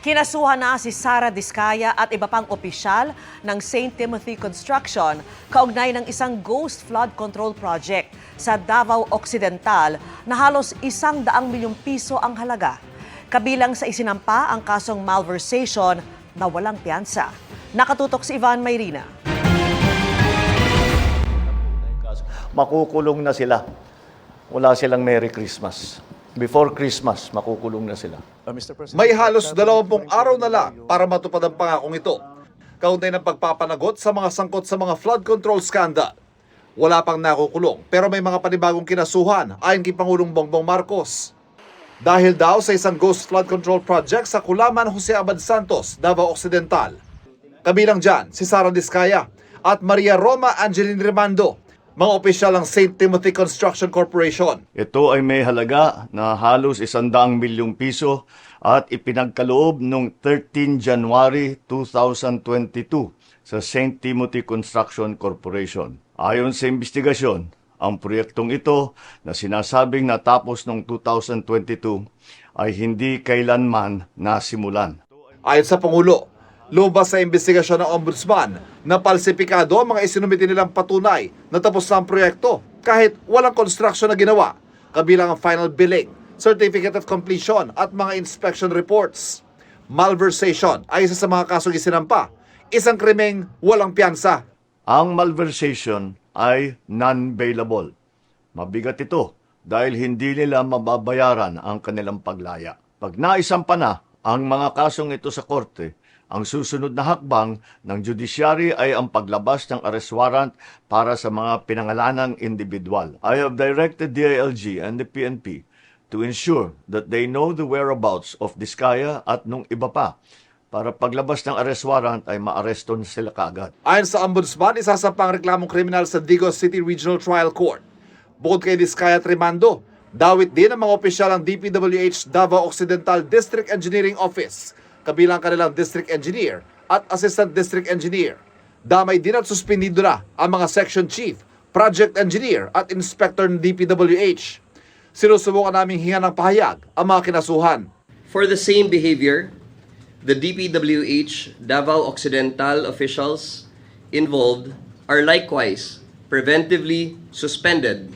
Kinasuhan na si Sara Diskaya at iba pang opisyal ng St. Timothy Construction kaugnay ng isang ghost flood control project sa Davao Occidental na halos 100 milyong piso ang halaga. Kabilang sa isinampa ang kasong malversation na walang piyansa. Nakatutok si Ivan Mayrina. Makukulong na sila. Wala silang Merry Christmas. Before Christmas, makukulong na sila. May halos 20 araw na lang para matupad ang pangakong ito. Kaugnay ng pagpapanagot sa mga sangkot sa mga flood control scandal. Wala pang nakukulong pero may mga panibagong kinasuhan ayon kay Pangulong Bongbong Marcos. Dahil daw sa isang ghost flood control project sa Kulaman, Jose Abad Santos, Davao Occidental. Kabilang dyan si Sara Diskaya at Maria Roma Angeline Rimando, mga opisyal ng St. Timothy Construction Corporation. Ito ay may halaga na halos 100 milyong piso at ipinagkaloob noong 13 January 2022 sa St. Timothy Construction Corporation. Ayon sa investigasyon, ang proyektong ito na sinasabing natapos noong 2022 ay hindi kailanman nasimulan. Ayon sa Pangulo, lumabas sa investigasyon ng Ombudsman na palsipikado ang mga isinumiti nilang patunay na tapos na ang proyekto kahit walang construction na ginawa, kabilang ang final billing, certificate of completion at mga inspection reports. Malversation ay isa sa mga kasong isinampa, isang krimeng walang piyansa. Ang malversation ay non-bailable. Mabigat ito dahil hindi nila mababayaran ang kanilang paglaya. Pag naisampa na ang mga kasong ito sa korte, ang susunod na hakbang ng judiciary ay ang paglabas ng arrest warrant para sa mga pinangalanang individual. I have directed DILG and the PNP to ensure that they know the whereabouts of Diskaya at nung iba pa para paglabas ng arrest warrant ay maaresto na sila kaagad. Ayon sa Ombudsman, isasampang reklamong kriminal sa Digos City Regional Trial Court. Bukod kay Diskaya at Rimando, dawit din ang mga opisyal ng DPWH Davao Occidental District Engineering Office, kabilang kanilang district engineer at assistant district engineer. Damay din at suspendido na ang mga section chief, project engineer at inspector ng DPWH. Sinusubukan naming hinga ng pahayag ang mga kinasuhan. For the same behavior, the DPWH Davao Occidental officials involved are likewise preventively suspended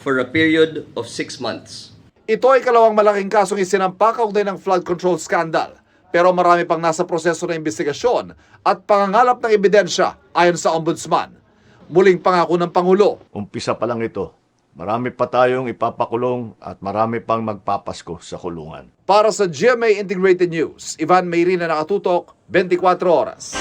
for a period of 6 months. Ito ay kalawang malaking kasong isinampa kaugnay ng flood control scandal. Pero marami pang nasa proseso ng investigasyon at pangangalap ng ebidensya ayon sa Ombudsman. Muling pangako ng Pangulo. Umpisa pa lang ito. Marami pa tayong ipapakulong at marami pang magpapasko sa kulungan. Para sa GMA Integrated News, Ivan Mayrina, nakatutok, 24 oras.